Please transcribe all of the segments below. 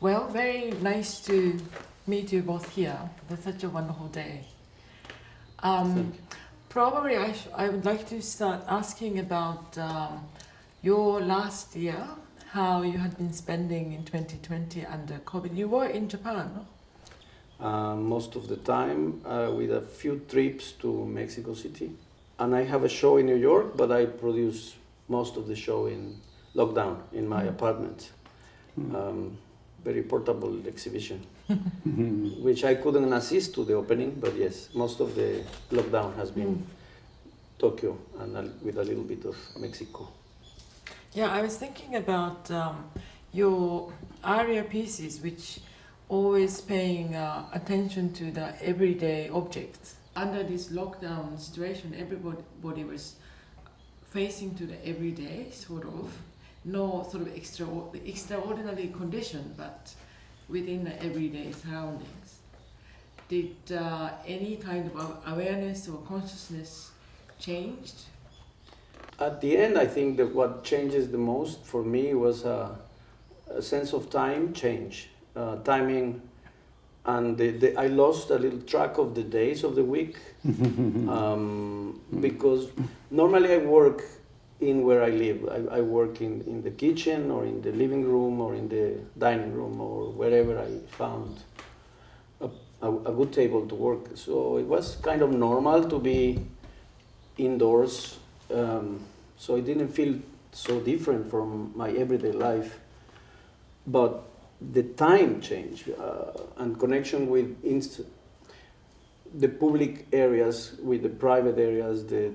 Well, very nice to meet you both here. It's such a wonderful day. Probably I would like to start asking about your last year, how you had been spending in 2020 under COVID. You were in Japan, no? Most of the time with a few trips to Mexico City. And I have a show in New York, but I produce most of the show in lockdown in my apartment. Very portable exhibition, which I couldn't assist to the opening, but yes, most of the lockdown has been Tokyo and with a little bit of Mexico. Yeah, I was thinking about your area pieces, which always paying attention to the everyday objects. Under this lockdown situation, everybody was facing to the everyday, sort of, no sort of extraordinary condition, but within the everyday surroundings. Did any kind of awareness or consciousness changed? At the end, I think that what changes the most for me was a sense of time change, timing, and I lost a little track of the days of the week because normally I work in where I live. I work in the kitchen or in the living room or in the dining room or wherever I found a good table to work. So it was kind of normal to be indoors. So it didn't feel so different from my everyday life. But the time change and connection with the public areas, with the private areas, the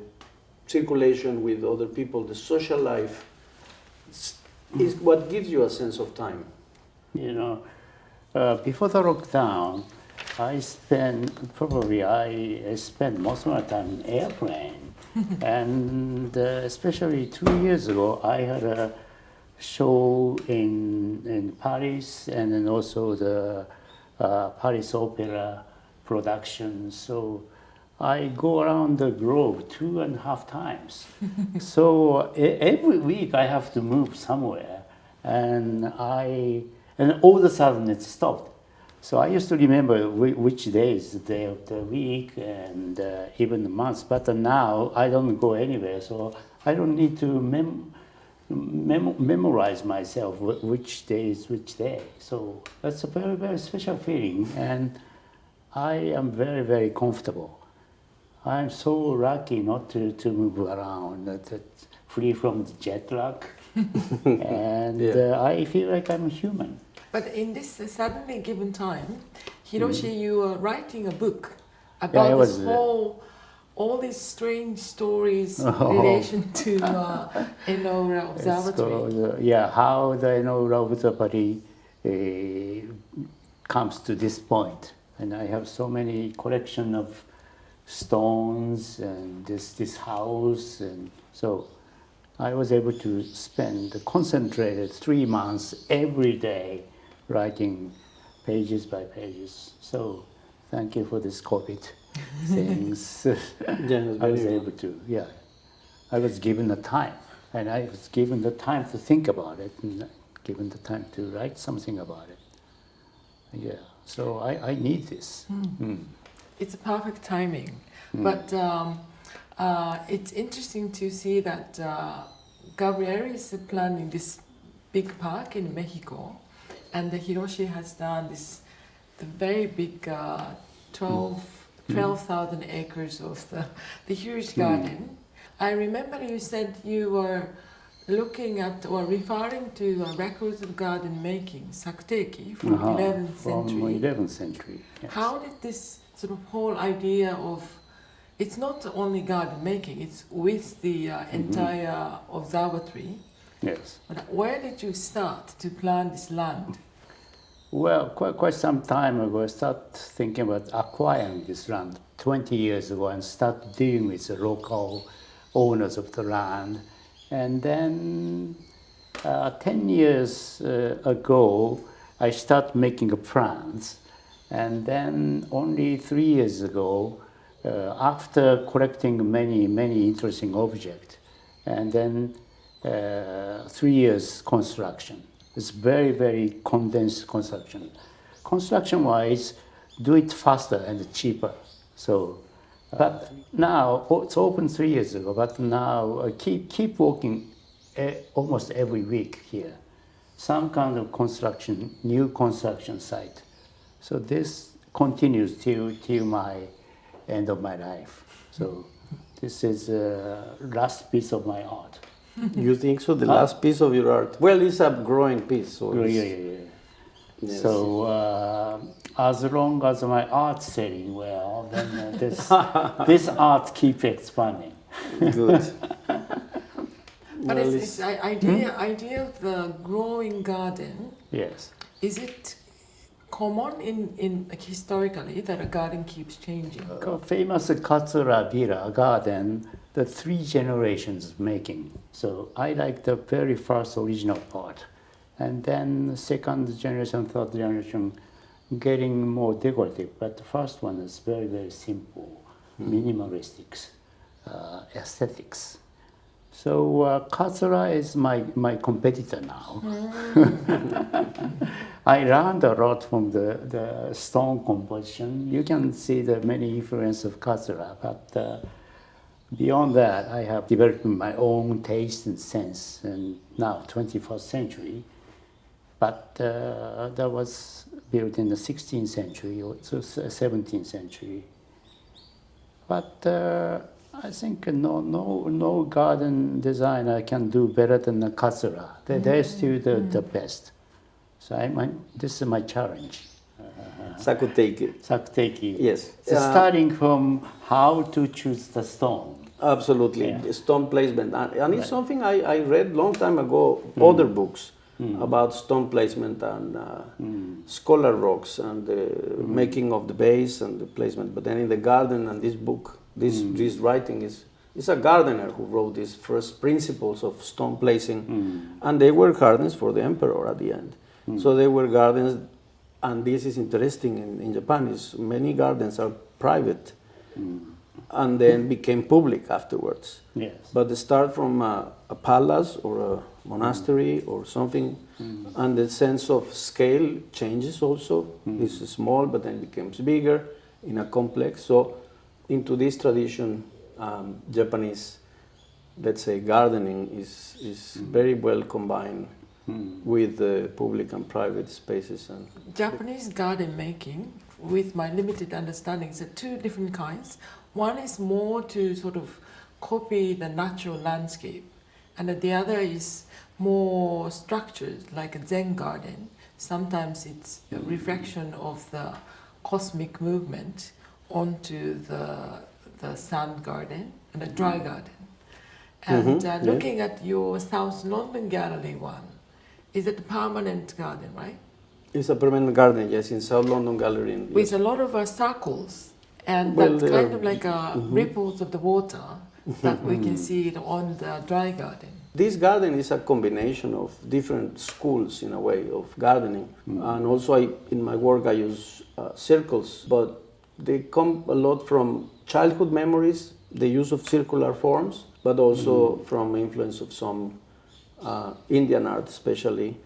circulation with other people, the social life is what gives you a sense of time. You know, before the lockdown, I spent most of my time in airplane. And especially 2 years ago, I had a show in Paris and then also the Paris Opera production. So I go around the globe 2.5 times. So every week I have to move somewhere, and all of a sudden it stopped. So I used to remember which day is the day of the week and even the months. But now I don't go anywhere, so I don't need to memorize myself which day is which day. So that's a very, very special feeling, and I am very, very comfortable. I'm so lucky not to move around, that free from the jet lag, and I feel like I'm human. But in this suddenly given time, Hiroshi, you were writing a book about this all these strange stories in relation to Enoura Observatory. How the Enoura Observatory comes to this point. And I have so many collection of stones and this house, and so I was able to spend a concentrated 3 months every day writing pages by pages. So thank you for this COVID things. I was able to, I was given the time, and I was given the time to think about it, and given the time to write something about it. Yeah, so I need this. It's a perfect timing, but it's interesting to see that Gabriel is planning this big park in Mexico, and Hiroshi has done the very big 12,000 acres of the huge garden. I remember you said you were looking at or referring to records of garden making, sakuteki, from 11th century. From 11th century, yes. How did this sort of whole idea of, it's not only garden making, it's with the entire observatory. Yes. But where did you start to plan this land? Well, quite some time ago, I started thinking about acquiring this land 20 years ago and start dealing with the local owners of the land. And then 10 years ago, I started making plans. And then only 3 years ago, after collecting many interesting objects, and then 3 years construction. It's very, very condensed construction. Construction-wise, do it faster and cheaper. So, but now, it's opened 3 years ago, but now keep working almost every week here. Some kind of construction, new construction site. So this continues till my end of my life. So this is last piece of my art. You think so? The last piece of your art? Well, it's a growing piece. So Yeah. yes. So as long as my art selling well, then this art keeps expanding. Good. But Well, it's the idea of the growing garden, Yes. is it common in like, historically that a garden keeps changing? Famous Katsura Villa garden, the 3 generations making. So I like the very first original part. And then the second generation, third generation, getting more decorative. But the first one is very, very simple, minimalistic, aesthetics. So Katsura is my competitor now. I learned a lot from the stone composition. You can see the many influence of Katsura, but beyond that, I have developed my own taste and sense. And now, 21st century, but that was built in the 16th century or 17th century. But I think no garden designer can do better than the Katsura. They're still the best. So this is my challenge. Sakuteiki. Sakuteiki. Yes. Starting from how to choose the stone. Absolutely. Yeah. The stone placement. And it's something I read long time ago, other books about stone placement and scholar rocks and the making of the base and the placement. But then in the garden and this book, this writing is a gardener who wrote these first principles of stone placing. And they were gardens for the emperor at the end. So they were gardens, and this is interesting in Japan, is many gardens are private and then became public afterwards. Yes. But they start from a palace or a monastery or something, and the sense of scale changes also. It's small, but then becomes bigger in a complex. So into this tradition, Japanese, let's say, gardening is very well combined with the public and private spaces. And Japanese garden making, with my limited understanding, is 2 different kinds. One is more to sort of copy the natural landscape, and the other is more structured, like a Zen garden. Sometimes it's a reflection of the cosmic movement onto the sand garden and the dry garden. And looking at your South London gallery one, is it a permanent garden, right? it's a permanent garden, yes, in South London Gallery. With a lot of circles, and Well, that's kind of like ripples of the water that we can see on the dry garden. This garden is a combination of different schools, in a way, of gardening. And also in my work I use circles, but they come a lot from childhood memories, the use of circular forms, but also from influence of some Indian art especially,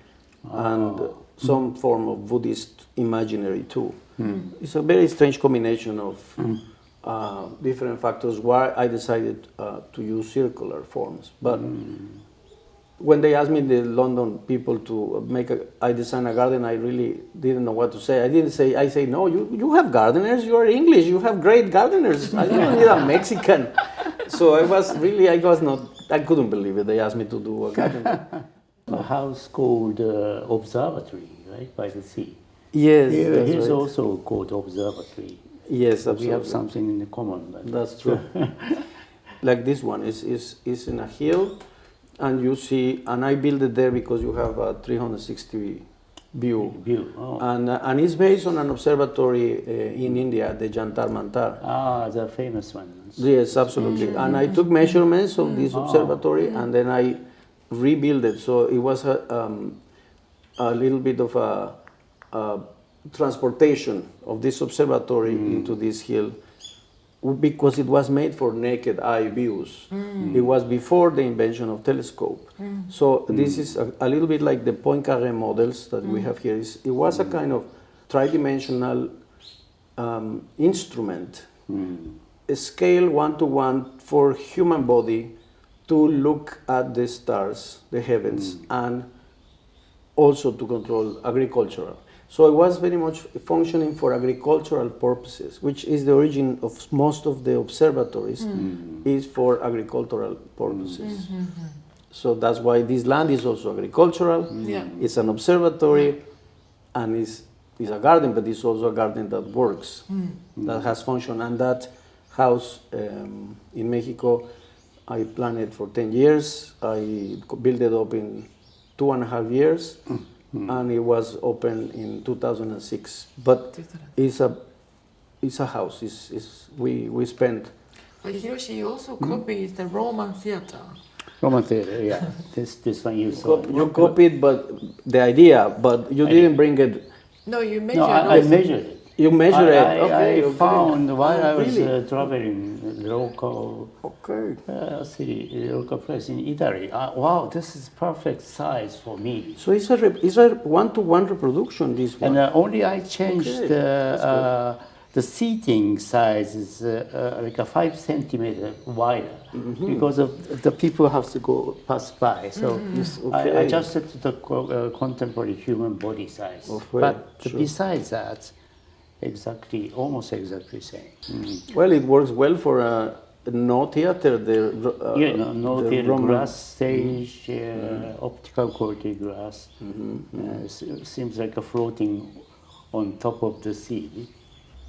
and some form of Buddhist imaginary too. It's a very strange combination of different factors why I decided to use circular forms. But when they asked me, the London people, to I design a garden, I really didn't know what to say. I say, no, you have gardeners, you are English, you have great gardeners. I don't need a Mexican. So I couldn't believe it. They asked me to do a garden. A house called Observatory, right, by the sea. Yes, Here's right. also called Observatory. Yes, absolutely. We have something in common. But That's true. Like this one is in a hill, and you see, and I built it there because you have a 360 view. Oh. And it's based on an observatory in India, the Jantar Mantar. Ah, the famous one. Yes, absolutely. And I took measurements of this observatory, and then I rebuilt it. So it was a little bit of a transportation of this observatory into this hill. because it was made for naked eye views. It was before the invention of telescope. So this is a little bit like the Poincaré models that we have here. It was a kind of tridimensional instrument, a scale 1-to-1 for human body to look at the stars, the heavens, and also to control agricultural. So it was very much functioning for agricultural purposes, which is the origin of most of the observatories, is for agricultural purposes. So that's why this land is also agricultural. It's an observatory, and it's a garden, but it's also a garden that works, that has function. And that house in Mexico, I planned it for 10 years. I built it up in 2.5 years. And it was open in 2006. But it's a house. We spent. But Hiroshi, you also copied the Roman theater. Roman theater, yeah. This one you saw. You copied, but the idea, but you didn't bring it. No, you measured. No, I measured it. You measured it. Okay. I found while I was really? traveling local city, local place in Italy. Wow, this is perfect size for me. So it's a 1-to-1 reproduction. This one. And only I changed the seating size is like a 5 centimeter wider because of the people have to go pass by. So I adjusted to the contemporary human body size. But besides that, almost exactly same. Well, it works well for no theater. No theater, Roman grass stage, optical quality grass. Seems like a floating on top of the sea.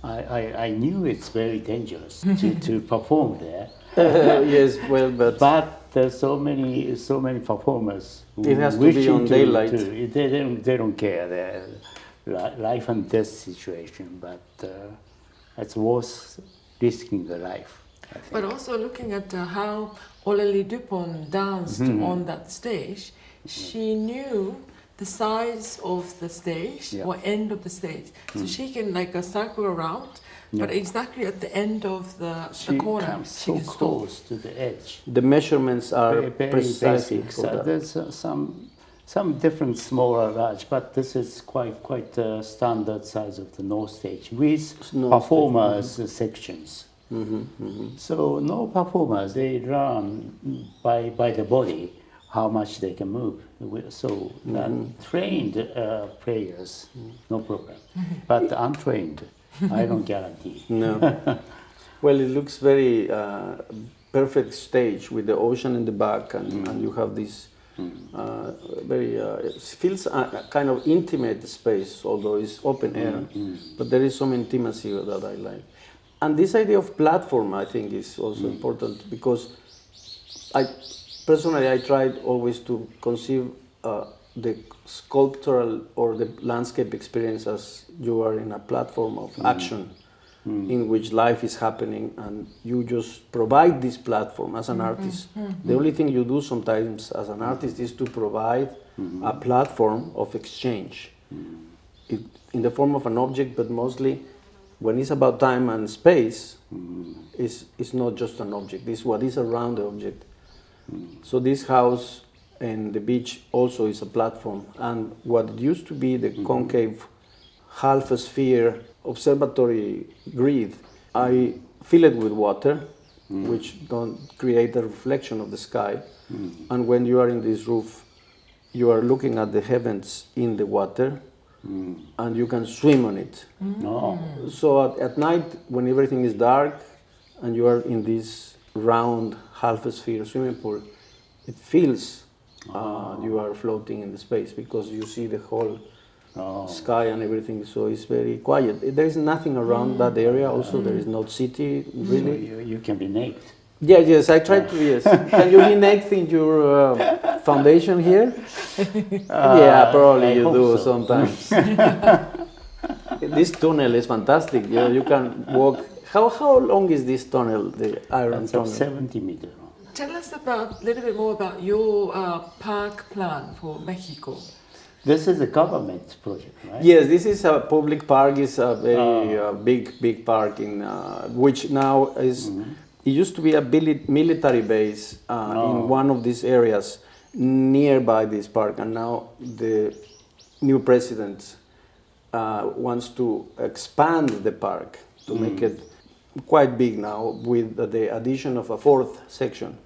I knew it's very dangerous to perform there. Yes, well, but there's so many performers who it has to be on daylight. They don't care their life and death situation, but it's worth risking the life. I think. But also looking at how Aurélie Dupont danced on that stage, she knew the size of the stage or end of the stage. So she can circle around, but exactly at the end of the corner, comes she so can stop. close to the edge. The measurements are Very precisely basic. for So that. there's some different smaller large, but this is quite standard size of the North stage with performers sections. So no performers, they run by the body how much they can move. So trained players, no problem. But untrained, I don't guarantee. No. Well, it looks very perfect stage with the ocean in the back, and you have this very. It feels a kind of intimate space, although it's open air. But there is some intimacy that I like. And this idea of platform, I think, is also important because personally, I tried always to conceive the sculptural or the landscape experience as you are in a platform of action in which life is happening, and you just provide this platform as an artist. The only thing you do sometimes as an artist is to provide a platform of exchange in the form of an object, but mostly when it's about time and space, it's not just an object, it's what is around the object. So this house and the beach also is a platform, and what used to be the concave half a sphere observatory grid, I fill it with water, which don't create a reflection of the sky. And when you are in this roof, you are looking at the heavens in the water, and you can swim on it. So at night, when everything is dark, and you are in this round half a sphere swimming pool, it feels you are floating in the space because you see the whole sky and everything. So it's very quiet. There is nothing around that area. Also, there is no city really. So you can be naked. Yes, I tried to. Yes, can you be naked in your foundation here? Yeah, probably I you hope do so. sometimes. This tunnel is fantastic. You can walk. How long is this tunnel, the iron tunnel? 70 meters. Tell us a little bit more about your park plan for Mexico. This is a government project, right? Yes, this is a public park. It's a very big park in which now is. It used to be a military base in one of these areas nearby this park, and now the new president wants to expand the park to make it quite big now with the addition of a fourth section.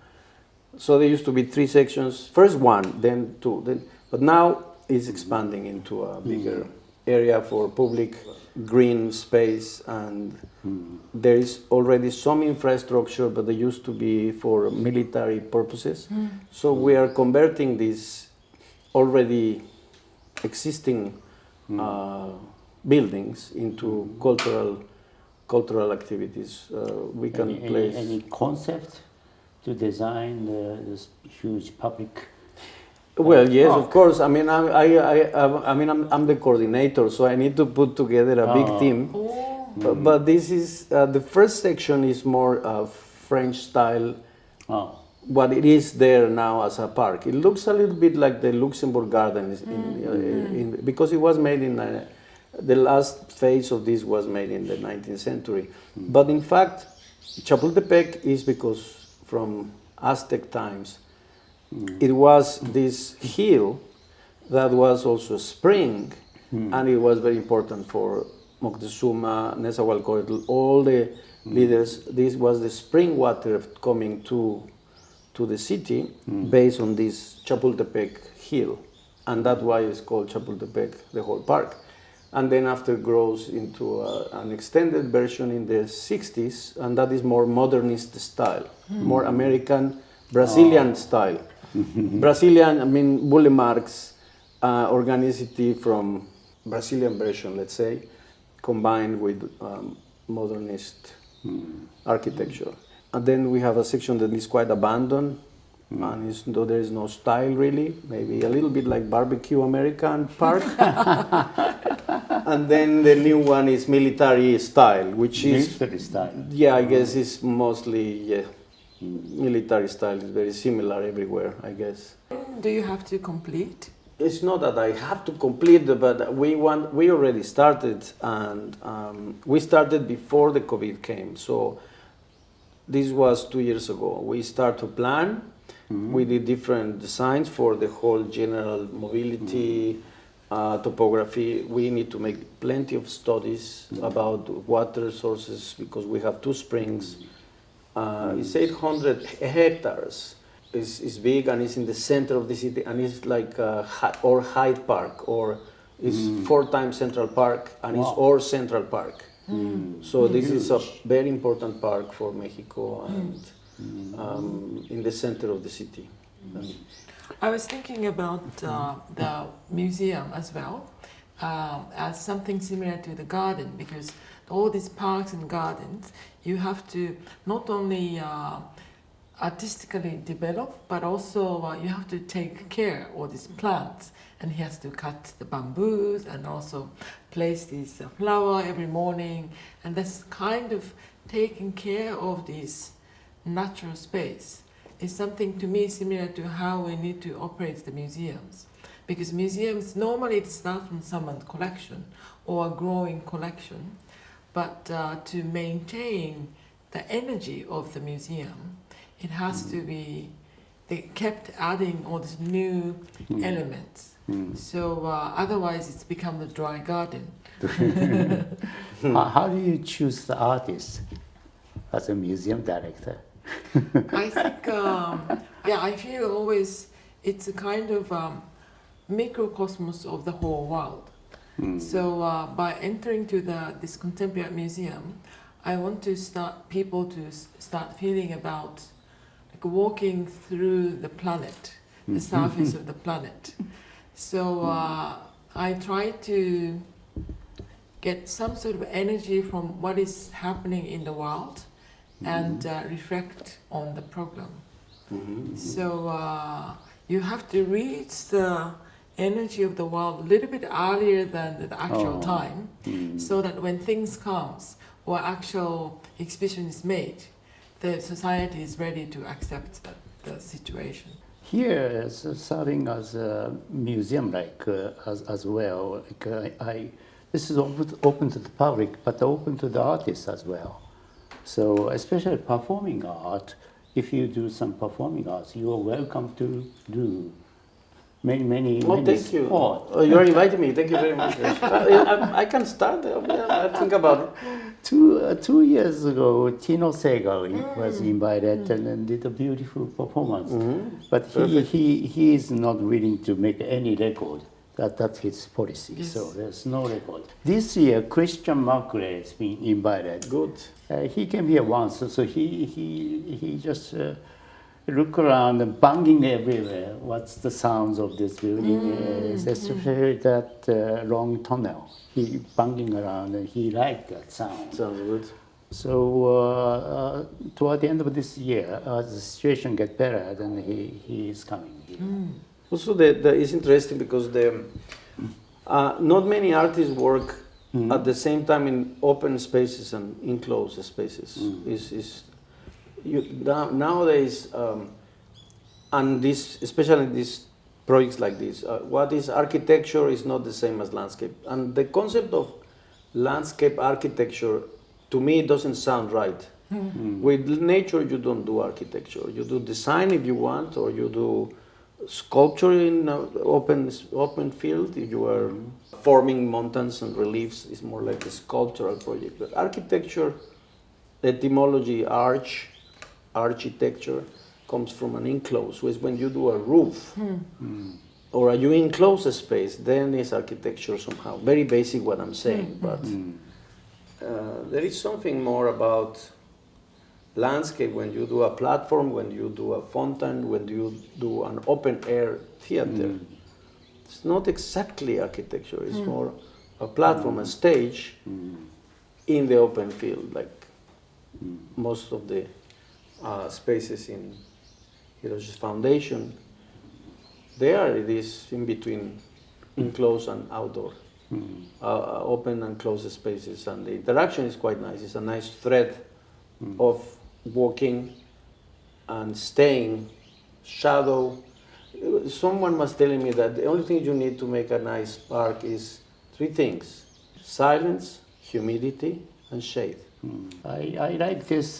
So there used to be 3 sections. First one, then 2, but now it's expanding into a bigger area for public green space, and there is already some infrastructure, but they used to be for military purposes. So we are converting these already existing buildings into cultural activities. We can place. Any concept to design this huge public? Well, yes, of course. I mean, I'm the coordinator, so I need to put together a big team. But this is the first section is more French style. But it is there now as a park. It looks a little bit like the Luxembourg Gardens because it was made in the last phase of this was made in the 19th century. But in fact, Chapultepec is because from Aztec times. It was this hill that was also a spring, and it was very important for Moctezuma, Nezahualcóyotl, all the leaders. This was the spring water coming to the city based on this Chapultepec hill, and that's why it's called Chapultepec, the whole park. And then after grows into an extended version in the 60s, and that is more modernist style, more American, Brazilian style. Brazilian, I mean, Burle Marx organicity from Brazilian version, let's say, combined with modernist architecture. And then we have a section that is quite abandoned, and though there is no style really, maybe a little bit like barbecue American park. And then the new one is military style, which is military style. Yeah, I guess it's mostly military style is very similar everywhere, I guess. Do you have to complete? It's not that I have to complete, but we already started, and we started before the COVID came. So this was 2 years ago. We started to plan. We did different designs for the whole general mobility, topography. We need to make plenty of studies about water sources because we have 2 springs. It's 800 hectares. It's big, and it's in the center of the city, and it's like or Hyde Park, or it's 4 times Central Park, and it's all Central Park. So this is a very important park for Mexico, and in the center of the city. I was thinking about the museum as well, as something similar to the garden, because all these parks and gardens, you have to not only artistically develop, but also you have to take care of all these plants, and he has to cut the bamboos and also place this flower every morning, and that's kind of taking care of this natural space. Is something to me similar to how we need to operate the museums, because museums normally it starts from someone's collection or a growing collection, but to maintain the energy of the museum, it has to be, they kept adding all these new elements. So otherwise it's become the dry garden. How do you choose the artist as a museum director? I think, I feel always it's a kind of microcosmos of the whole world. So by entering to this contemporary museum, I want to start people to start feeling about like walking through the planet, the surface of the planet. So I try to get some sort of energy from what is happening in the world and reflect on the program. So you have to reach the energy of the world a little bit earlier than the actual time, so that when things comes or actual exhibition is made, the society is ready to accept the situation. Here is serving as a museum, as well. This is open to the public, but open to the artists as well. So especially performing art, if you do some performing arts, you are welcome to do many thank you. sport. You're inviting me. Thank you very much. I can start. I think about it. 2 years ago, Tino Segal was invited and then did a beautiful performance. But he is not willing to make any record. That's his policy. Yes. So there's no record. This year, Christian Macrae has been invited. Good. He came here once, so he just look around and banging everywhere. What's the sounds of this building is, especially that long tunnel. He banging around and he liked that sound. Sounds good. So toward the end of this year, as the situation gets better, then he is coming here. Also, it's interesting because not many artists work at the same time in open spaces and enclosed spaces. Nowadays, and especially these projects like this, what is architecture is not the same as landscape. And the concept of landscape architecture, to me, doesn't sound right. With nature, you don't do architecture. You do design if you want, or you do sculpture in open field. If you are forming mountains and reliefs, it's more like a sculptural project. But architecture, the etymology architecture, comes from an enclosed. So it's when you do a roof or you enclose a space, then it's architecture somehow. Very basic what I'm saying, but there is something more about landscape when you do a platform, when you do a fountain, when you do an open air theater. It's not exactly architecture, it's more a platform, a stage in the open field, like most of the spaces in Hiroshi's foundation. It is in between enclosed and outdoor, open and closed spaces, and the interaction is quite nice. It's a nice thread of walking and staying, shadow. Someone was telling me that the only thing you need to make a nice park is 3 things: silence, humidity, and shade. I like this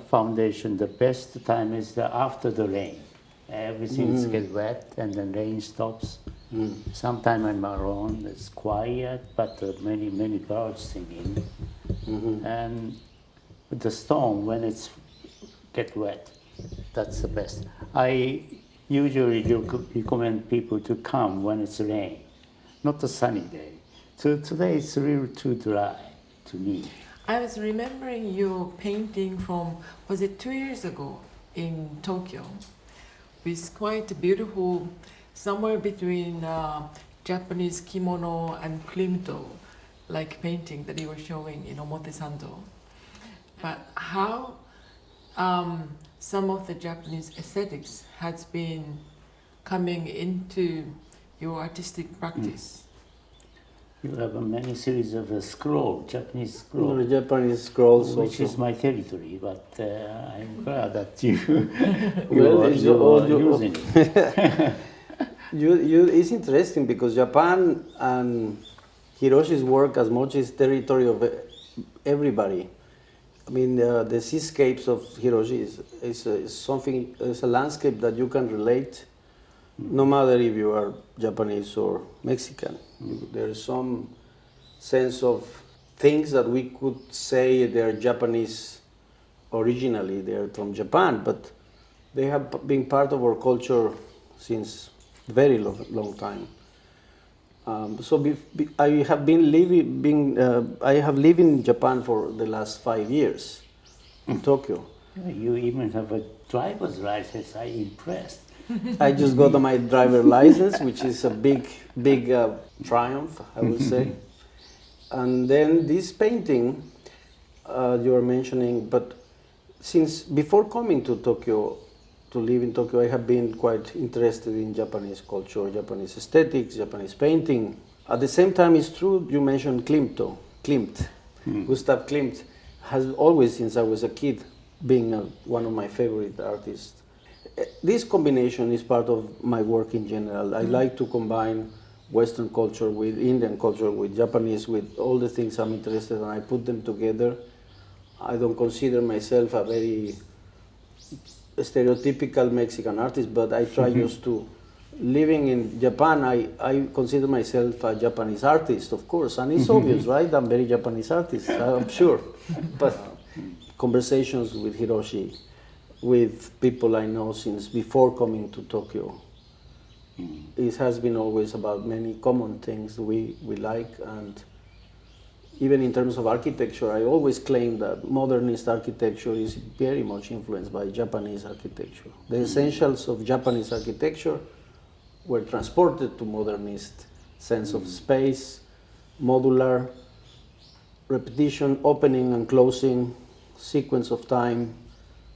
foundation. The best time is after the rain. Everything gets wet and then rain stops. Sometime I'm alone, it's quiet, but many birds singing. And with the storm, when it's get wet, that's the best. I usually recommend people to come when it's rain, not a sunny day. So today it's a little too dry to me. I was remembering your painting from, was it 2 years ago in Tokyo, with quite a beautiful, somewhere between Japanese kimono and klimto, like painting that you were showing in Omotesando. But how some of the Japanese aesthetics has been coming into your artistic practice? You have many series of Japanese scroll. Japanese scrolls which also. is my territory, but I'm glad that you Well, are using it. It's interesting because Japan and Hiroshi's work as much is territory of everybody. I mean, the seascapes of Hiroshi is a landscape that you can relate, no matter if you are Japanese or Mexican. There is some sense of things that we could say they're Japanese originally, they're from Japan, but they have been part of our culture since very long time. I have lived in Japan for the last 5 years in Tokyo. You even have a driver's license. I'm impressed. I just got my driver license, which is a big triumph, I would say. And then this painting you were mentioning, but since before coming to Tokyo, to live in Tokyo, I have been quite interested in Japanese culture, Japanese aesthetics, Japanese painting. At the same time, it's true you mentioned Klimt. Gustav Klimt has always, since I was a kid, been one of my favorite artists. This combination is part of my work in general. I like to combine Western culture with Indian culture, with Japanese, with all the things I'm interested in, and I put them together. I don't consider myself a very stereotypical Mexican artist, but I try just to. Living in Japan, I consider myself a Japanese artist, of course, and it's obvious, right? I'm very Japanese artist, I'm sure. But conversations with Hiroshi, with people I know since before coming to Tokyo, it has been always about many common things we like, and even in terms of architecture, I always claim that modernist architecture is very much influenced by Japanese architecture. The essentials of Japanese architecture were transported to modernist sense of space, modular, repetition, opening and closing, sequence of time,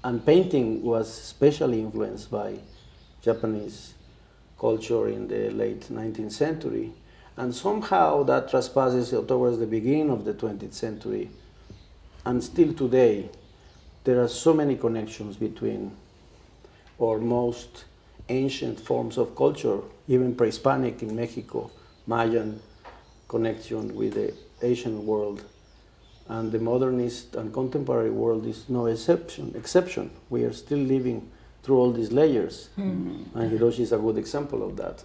and painting was especially influenced by Japanese culture in the late 19th century. And somehow that trespasses towards the beginning of the 20th century. And still today, there are so many connections between our most ancient forms of culture, even pre-Hispanic in Mexico, Mayan connection with the Asian world, and the modernist and contemporary world is no exception. We are still living through all these layers, and Hiroshi is a good example of that.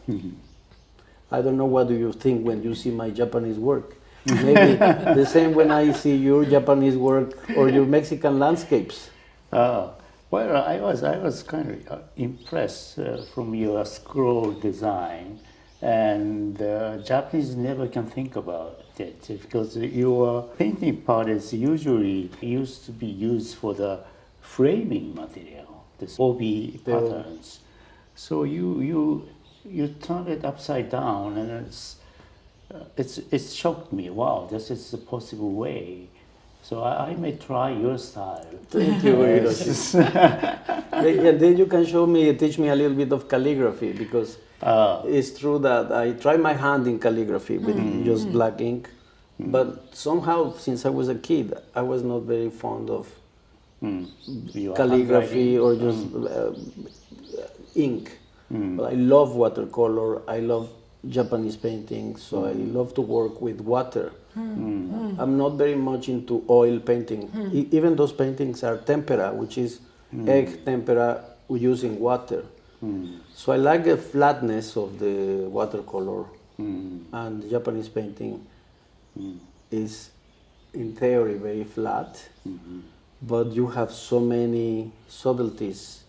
I don't know, what do you think when you see my Japanese work? Maybe the same when I see your Japanese work or your Mexican landscapes. Well, I was kind of impressed from your scroll design, and Japanese never can think about it because your painting part is usually used to be used for the framing material, this obi patterns. So you turn it upside down, and it's shocked me. Wow, this is a possible way. So I may try your style. Thank you, Hiroshi. And then you can teach me a little bit of calligraphy, because it's true that I try my hand in calligraphy with just black ink, but somehow since I was a kid, I was not very fond of calligraphy or just ink. But I love watercolor, I love Japanese painting, so I love to work with water. I'm not very much into oil painting. Even those paintings are tempera, which is egg tempera using water. So I like the flatness of the watercolor, and Japanese painting is in theory very flat, but you have so many subtleties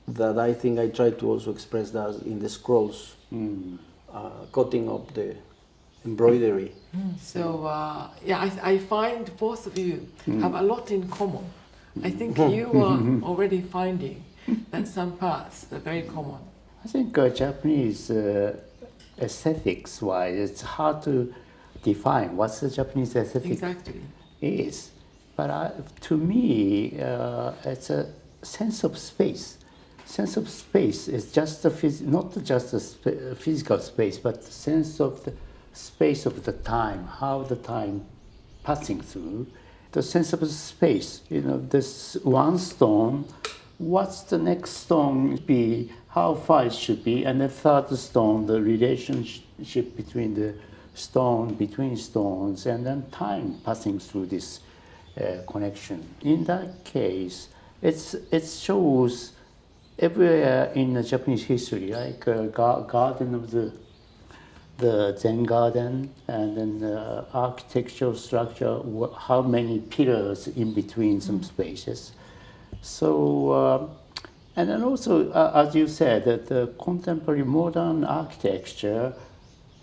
that I think I try to also express that in the scrolls, cutting up the embroidery. So I find both of you have a lot in common. I think you are already finding that some parts are very common. I think Japanese aesthetics-wise, it's hard to define what's the Japanese aesthetic is. But to me, it's a sense of space. Sense of space is just not just the physical space, but the sense of the space of the time, how the time passing through. The sense of space, this one stone, what's the next stone be, how far it should be, and the third stone, the relationship between the stone, between stones, and then time passing through this connection. In that case, it shows everywhere in the Japanese history, like garden of the Zen garden, and then the architectural structure, how many pillars in between some spaces. So, and then also, as you said, that the contemporary modern architecture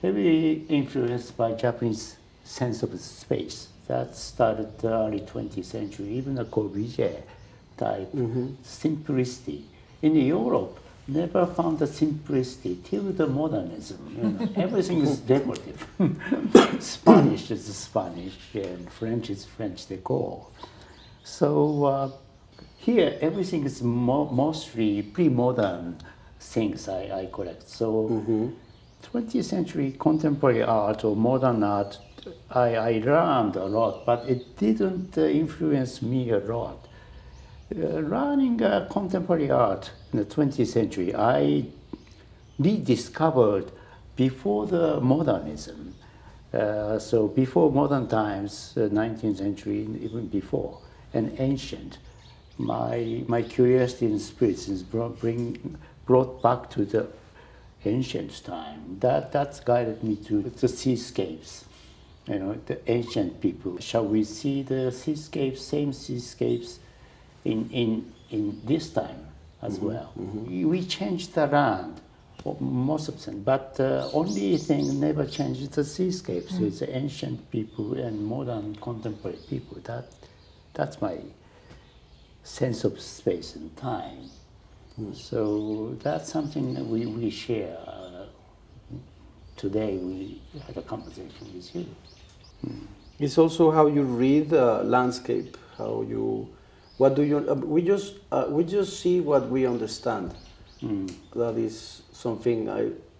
heavily influenced by Japanese sense of space. That started the early 20th century, even the Corbusier type, simplicity. In Europe, never found the simplicity till the modernism. Everything is decorative. Spanish is Spanish, and French is French decor. So here, everything is mostly pre-modern things I collect. So 20th century contemporary art or modern art, I learned a lot, but it didn't influence me a lot. Learning contemporary art in the 20th century, I rediscovered before the modernism. So before modern times, 19th century, even before, and ancient, my curiosity in spirits is brought back to the ancient time. That's guided me to the seascapes. The ancient people. Shall we see the seascapes, same seascapes, in this time as well? We changed the land, most of them, but the only thing never changed is the seascapes. So it's the ancient people and modern contemporary people. That's my sense of space and time. So that's something that we share. Today we had a conversation with you. It's also how you read landscape. What do you? We just see what we understand. That is something.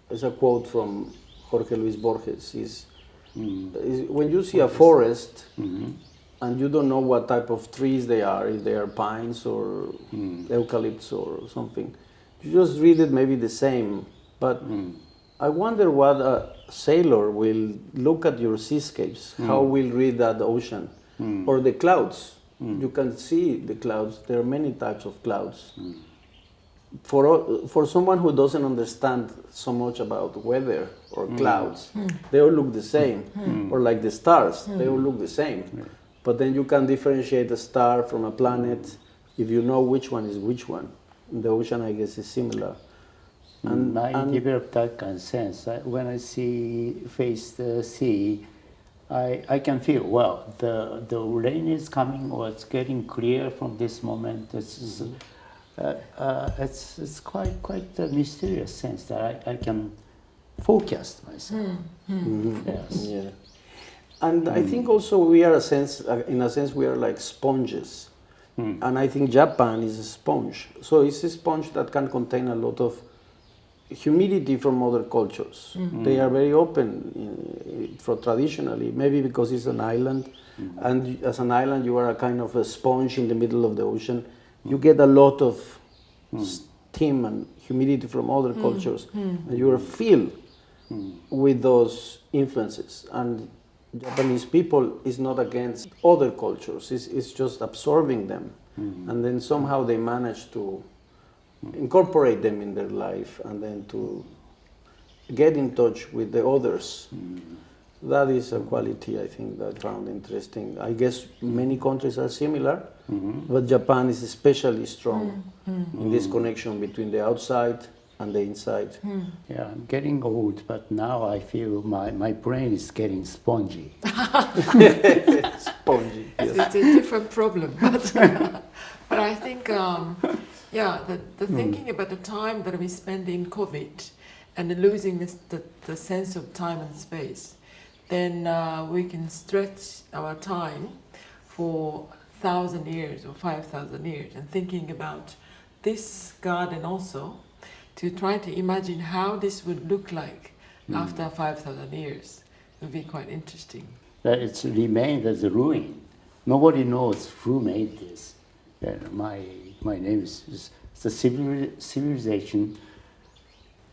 It's a quote from Jorge Luis Borges. Is when you see a forest and you don't know what type of trees they are, if they are pines or eucalypts or something, you just read it maybe the same. But I wonder what a sailor will look at your seascapes, how will read that ocean, or the clouds. You can see the clouds. There are many types of clouds. For someone who doesn't understand so much about weather or clouds, they all look the same. Or like the stars, they all look the same. But then you can differentiate a star from a planet if you know which one is which one. In the ocean, I guess, is similar. And I developed that kind of sense. When I face the sea, I can feel, well, the rain is coming, or it's getting clear from this moment. It's quite a mysterious sense that I can forecast myself. Yes. Yeah. And I think also we are in a sense, we are like sponges. And I think Japan is a sponge. So it's a sponge that can contain a lot of humidity from other cultures. They are very open for traditionally, maybe because it's an island, and as an island you are a kind of a sponge in the middle of the ocean. You get a lot of steam and humidity from other cultures, and you are filled with those influences. And Japanese people is not against other cultures, it's just absorbing them, and then somehow they manage to incorporate them in their life and then to get in touch with the others. That is a quality I think that I found interesting. I guess many countries are similar, but Japan is especially strong in this connection between the outside and the inside. Yeah, I'm getting old, but now I feel my brain is getting spongy. Spongy, yes. It's a different problem. But I think, the thinking about the time that we spend in COVID and losing the sense of time and space, then we can stretch our time for 1,000 years or 5,000 years, and thinking about this garden also, to try to imagine how this would look like after 5,000 years. It would be quite interesting. It's remained as a ruin. Nobody knows who made this. My name is the civilization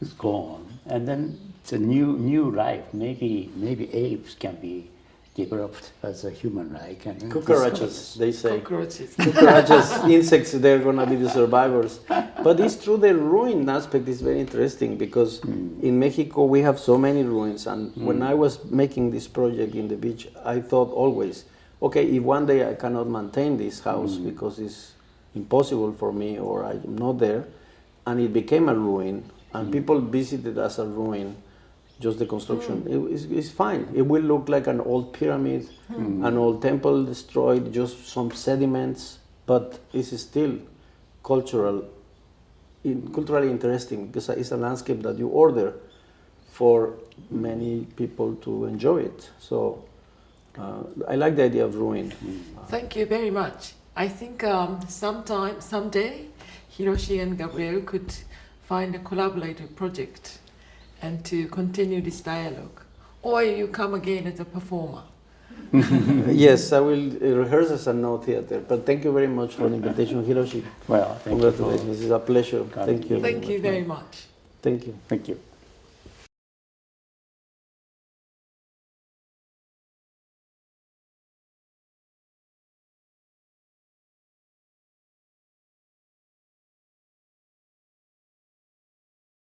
is gone, and then it's a new life. Maybe apes can be developed as a human life. And Cucarachas, they say. Cockroaches. Insects, they're going to be the survivors. But it's true, the ruin aspect is very interesting because in Mexico we have so many ruins. And when I was making this project in the beach, I thought always, okay, if one day I cannot maintain this house because it's impossible for me or I'm not there, and it became a ruin, and people visit it as a ruin, just the construction, it's fine. It will look like an old pyramid, an old temple destroyed, just some sediments, but it's still culturally interesting because it's a landscape that you order for many people to enjoy it. So I like the idea of ruin. Thank you very much. I think someday, Hiroshi and Gabriel could find a collaborative project and to continue this dialogue. Or you come again as a performer. Yes, I will rehearse as a no theater. But thank you very much for the invitation, Hiroshi. Well, thank you. Congratulations. It's a pleasure. Thank you. Thank you very much. Thank you. Thank you.